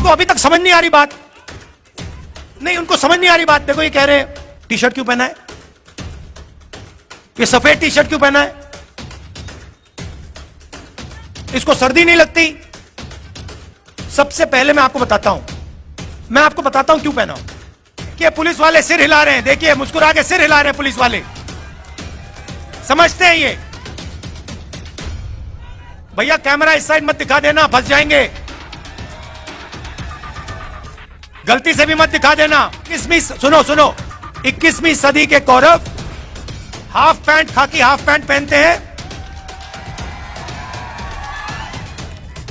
इनको अभी तक समझ नहीं आ रही बात, नहीं उनको समझ नहीं आ रही बात। देखो ये कह रहे हैं टी शर्ट क्यों पहना है, ये सफेद टी शर्ट क्यों पहना है, इसको सर्दी नहीं लगती। सबसे पहले मैं आपको बताता हूं क्यों पहना हूं। कि पुलिस वाले सिर हिला रहे हैं, देखिए मुस्कुरा के सिर हिला रहे हैं पुलिस वाले, समझते हैं ये। भैया कैमरा इस साइड मत दिखा देना, फंस जाएंगे, गलती से भी मत दिखा देना। 21वीं सुनो 21वीं सदी के कौरव हाफ पैंट, खाकी हाफ पैंट पहनते हैं,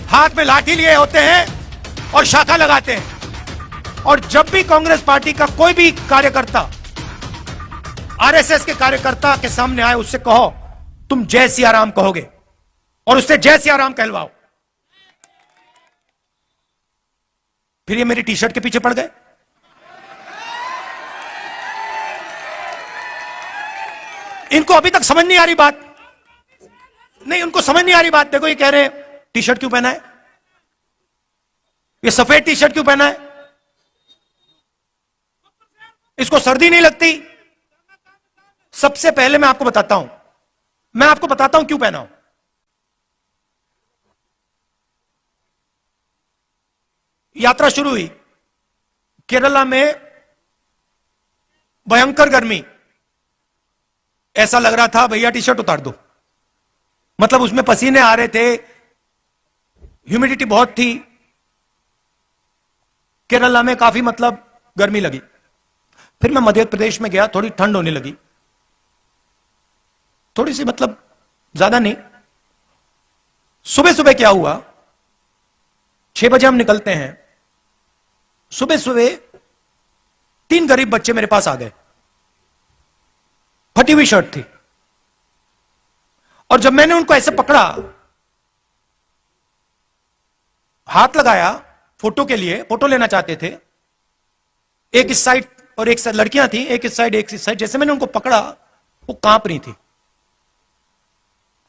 हाथ में लाठी लिए होते हैं और शाखा लगाते हैं। और जब भी कांग्रेस पार्टी का कोई भी कार्यकर्ता आरएसएस के कार्यकर्ता के सामने आए, उससे कहो तुम जय सिया राम कहोगे और उससे जय सिया राम कहलवाओ। फिर ये मेरी टी शर्ट के पीछे पड़ गए। इनको अभी तक समझ नहीं आ रही बात, नहीं उनको समझ नहीं आ रही बात। देखो ये कह रहे हैं टी शर्ट क्यों पहना है, ये सफेद टी शर्ट क्यों पहना है, इसको सर्दी नहीं लगती। सबसे पहले मैं आपको बताता हूं क्यों पहना हूं। यात्रा शुरू हुई, केरला में भयंकर गर्मी, ऐसा लग रहा था भैया टी शर्ट उतार दो, मतलब उसमें पसीने आ रहे थे, ह्यूमिडिटी बहुत थी, केरला में काफी मतलब गर्मी लगी। फिर मैं मध्य प्रदेश में गया, थोड़ी ठंड होने लगी, थोड़ी सी मतलब ज्यादा नहीं। सुबह सुबह क्या हुआ, 6 बजे हम निकलते हैं, सुबह सुबह 3 गरीब बच्चे मेरे पास आ गए, फटी हुई शर्ट थी, और जब मैंने उनको ऐसे पकड़ा, हाथ लगाया फोटो के लिए, फोटो लेना चाहते थे, एक इस साइड और एक साइड लड़कियां थी, एक इस साइड एक इस साइड, जैसे मैंने उनको पकड़ा वो कांप रही थी,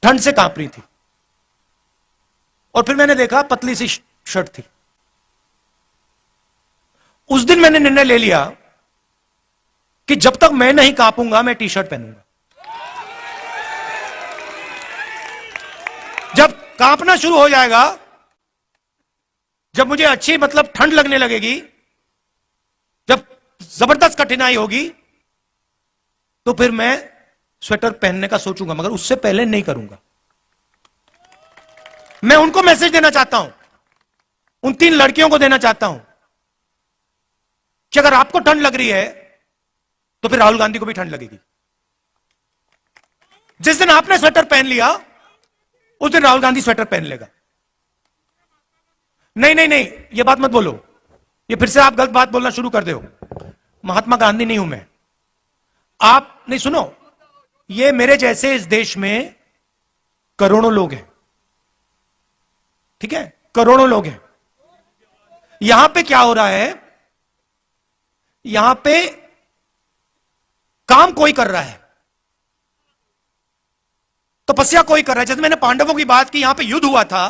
ठंड से कांप रही थी। और फिर मैंने देखा पतली सी शर्ट थी। उस दिन मैंने निर्णय ले लिया कि जब तक मैं नहीं कांपूंगा मैं टी शर्ट पहनूंगा। जब कांपना शुरू हो जाएगा, जब मुझे अच्छी मतलब ठंड लगने लगेगी, जब जबरदस्त कठिनाई होगी, तो फिर मैं स्वेटर पहनने का सोचूंगा, मगर उससे पहले नहीं करूंगा। मैं उनको मैसेज देना चाहता हूं, उन 3 लड़कियों को देना चाहता हूं कि अगर आपको ठंड लग रही है तो फिर राहुल गांधी को भी ठंड लगेगी। जिस दिन आपने स्वेटर पहन लिया उस दिन राहुल गांधी स्वेटर पहन लेगा। नहीं, ये बात मत बोलो, ये फिर से आप गलत बात बोलना शुरू कर दो। महात्मा गांधी नहीं हूं मैं, आप नहीं सुनो, ये मेरे जैसे इस देश में करोड़ों लोग हैं, ठीक है, करोड़ों लोग हैं। यहां पे क्या हो रहा है, यहां पे काम कोई कर रहा है, तपस्या कोई कर रहा है। जैसे मैंने पांडवों की बात की, यहां पे युद्ध हुआ था,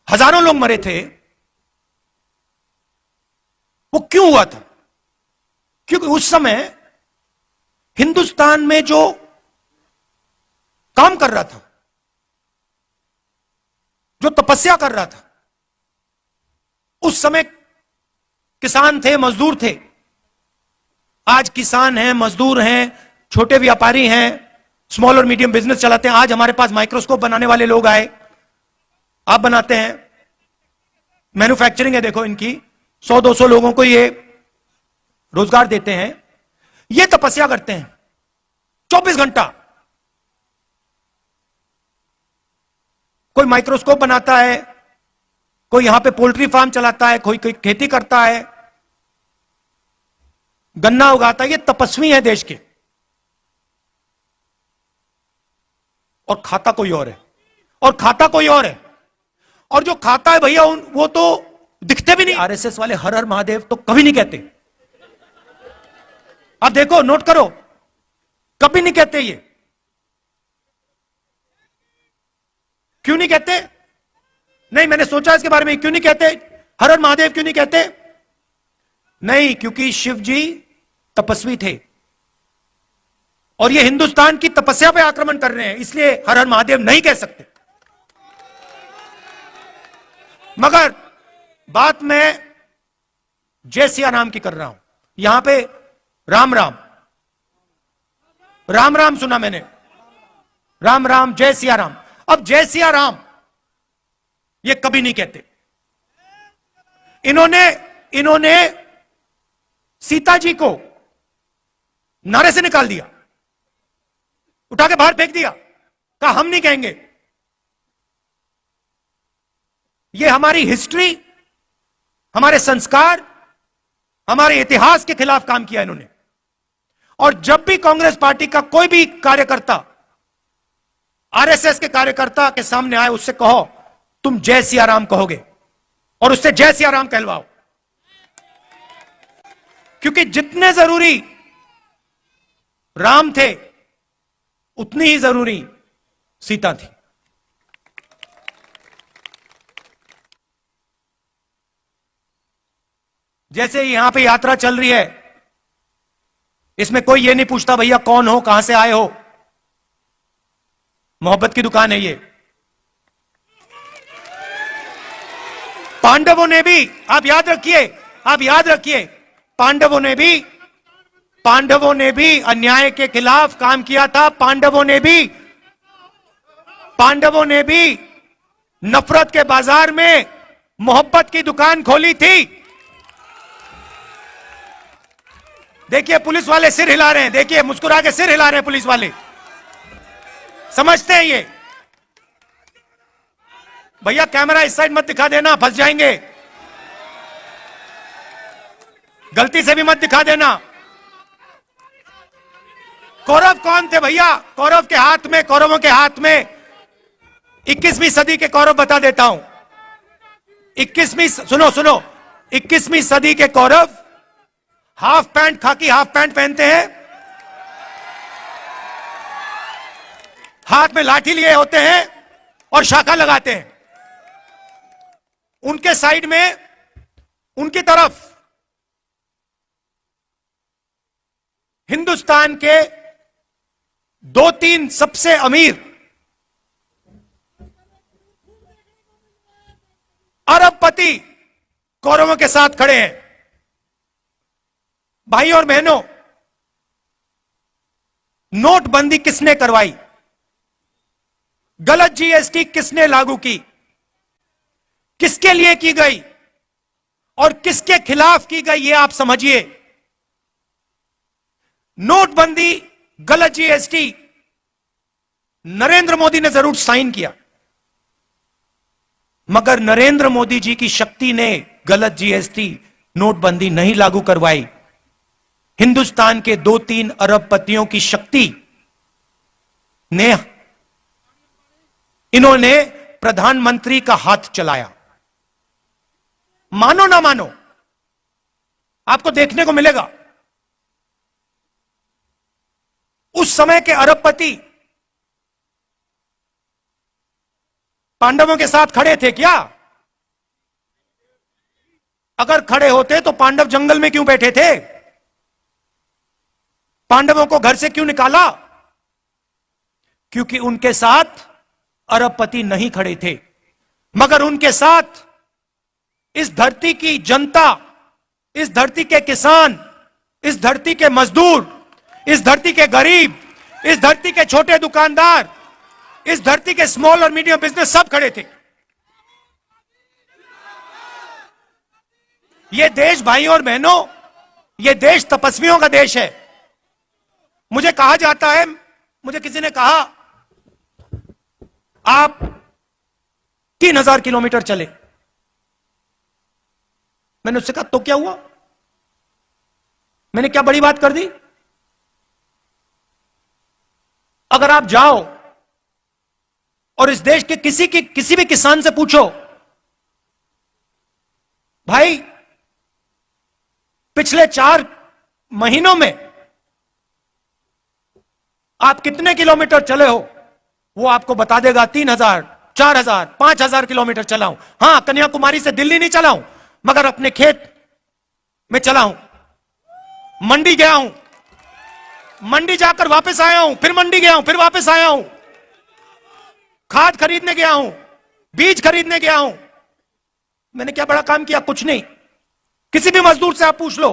हजारों लोग मरे थे, वो क्यों हुआ था? क्योंकि उस समय हिंदुस्तान में जो काम कर रहा था, जो तपस्या कर रहा था, उस समय किसान थे, मजदूर थे। आज किसान हैं, मजदूर हैं, छोटे व्यापारी हैं, स्मॉल और मीडियम बिजनेस चलाते हैं। आज हमारे पास माइक्रोस्कोप बनाने वाले लोग आए, आप बनाते हैं, मैन्युफैक्चरिंग है, देखो इनकी 100-200 लोगों को ये रोजगार देते हैं। ये तपस्या करते हैं 24 घंटा। कोई माइक्रोस्कोप बनाता है, कोई यहां पे पोल्ट्री फार्म चलाता है, कोई खेती करता है, गन्ना उगाता है। ये तपस्वी है देश के, और खाता कोई और है, और खाता कोई और है। और जो खाता है भैया वो तो दिखते भी नहीं। आरएसएस वाले हर हर महादेव तो कभी नहीं कहते, आप देखो, नोट करो, कभी नहीं कहते। ये क्यों नहीं कहते? नहीं, मैंने सोचा इसके बारे में, क्यों नहीं कहते? हर हर महादेव क्यों नहीं कहते? नहीं, क्योंकि शिव जी तपस्वी थे और ये हिंदुस्तान की तपस्या पे आक्रमण कर रहे हैं, इसलिए हर हर महादेव नहीं कह सकते। मगर बात मैं जय सिया राम की कर रहा हूं। यहां पे राम राम राम राम सुना मैंने, राम राम जय सिया राम। अब जय सिया राम ये कभी नहीं कहते। इन्होंने सीता जी को नारे से निकाल दिया, उठा के बाहर फेंक दिया, कहा हम नहीं कहेंगे। ये हमारी हिस्ट्री, हमारे संस्कार, हमारे इतिहास के खिलाफ काम किया इन्होंने। और जब भी कांग्रेस पार्टी का कोई भी कार्यकर्ता आरएसएस के कार्यकर्ता के सामने आए, उससे कहो तुम जय सिया राम कहोगे और उससे जय सिया राम कहलवाओ, क्योंकि जितने जरूरी राम थे उतनी ही जरूरी सीता थी। जैसे यहां पे यात्रा चल रही है, इसमें कोई ये नहीं पूछता भैया कौन हो, कहां से आए हो। मोहब्बत की दुकान है ये। पांडवों ने भी, आप याद रखिए, पांडवों ने भी अन्याय के खिलाफ काम किया था। पांडवों ने भी नफरत के बाजार में मोहब्बत की दुकान खोली थी। देखिए पुलिस वाले सिर हिला रहे हैं, देखिए मुस्कुरा के सिर हिला रहे हैं पुलिस वाले, समझते हैं ये। भैया कैमरा इस साइड मत दिखा देना, फंस जाएंगे। गलती से भी मत दिखा देना। कौरव कौन थे भैया? कौरवों के हाथ में 21वीं सदी के कौरव बता देता हूं। 21वीं सदी के कौरव हाफ पैंट, खाकी हाफ पैंट पहनते हैं, हाथ में लाठी लिए होते हैं और शाखा लगाते हैं। उनके साइड में, उनकी तरफ हिंदुस्तान के 2-3 सबसे अमीर अरबपति कौरवों के साथ खड़े हैं। भाई और बहनों, नोटबंदी किसने करवाई? गलत जीएसटी किसने लागू की? किसके लिए की गई और किसके खिलाफ की गई, ये आप समझिए। नोटबंदी, गलत जीएसटी नरेंद्र मोदी ने जरूर साइन किया, मगर नरेंद्र मोदी जी की शक्ति ने गलत जीएसटी, नोटबंदी नहीं लागू करवाई। हिंदुस्तान के 2-3 अरबपतियों की शक्ति ने, इन्होंने प्रधानमंत्री का हाथ चलाया। मानो ना मानो, आपको देखने को मिलेगा उस समय के अरबपति पांडवों के साथ खड़े थे क्या? अगर खड़े होते तो पांडव जंगल में क्यों बैठे थे? पांडवों को घर से क्यों निकाला? क्योंकि उनके साथ अरबपति नहीं खड़े थे, मगर उनके साथ इस धरती की जनता, इस धरती के किसान, इस धरती के मजदूर, इस धरती के गरीब, इस धरती के छोटे दुकानदार, इस धरती के स्मॉल और मीडियम बिजनेस सब खड़े थे। ये देश, भाइयों और बहनों, ये देश तपस्वियों का देश है। मुझे कहा जाता है, मुझे किसी ने कहा आप 3000 किलोमीटर चले। मैंने उससे कहा तो क्या हुआ? मैंने क्या बड़ी बात कर दी? अगर आप जाओ और इस देश के किसी भी किसान से पूछो, भाई पिछले 4 महीनों में आप कितने किलोमीटर चले हो, वो आपको बता देगा 3000, 4000, 5000 किलोमीटर चला हूं। हां, कन्याकुमारी से दिल्ली नहीं चला हूं, मगर अपने खेत में चला हूं, मंडी गया हूं, मंडी जाकर वापस आया हूं, फिर मंडी गया हूं, फिर वापस आया हूं, खाद खरीदने गया हूं, बीज खरीदने गया हूं। मैंने क्या बड़ा काम किया? कुछ नहीं। किसी भी मजदूर से आप पूछ लो,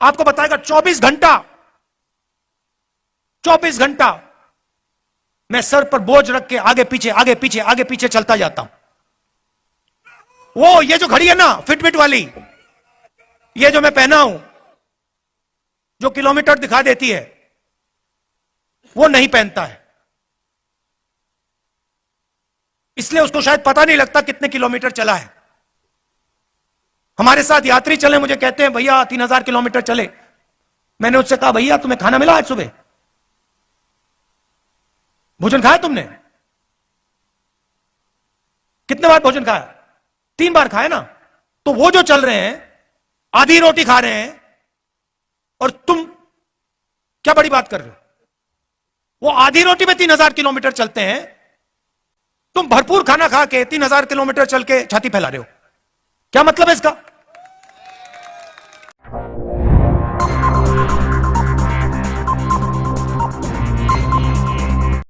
आपको बताएगा 24 घंटा मैं सर पर बोझ रख के आगे पीछे आगे पीछे आगे पीछे चलता जाता हूं। वो ये जो घड़ी है ना फिटबिट वाली, ये जो मैं पहना हूं, जो किलोमीटर दिखा देती है, वो नहीं पहनता है, इसलिए उसको शायद पता नहीं लगता कितने किलोमीटर चला है। हमारे साथ यात्री चले, मुझे कहते हैं भैया 3000 किलोमीटर चले। मैंने उससे कहा भैया तुम्हें खाना मिला आज सुबह? भोजन खाया तुमने? कितने बार भोजन खाया? 3 बार खाया ना। तो वो जो चल रहे हैं आधी रोटी खा रहे हैं, और तुम क्या बड़ी बात कर रहे हो? वो आधी रोटी में 3000 किलोमीटर चलते हैं, तुम भरपूर खाना खा के 3000 किलोमीटर चल के छाती फैला रहे हो। क्या मतलब है इसका?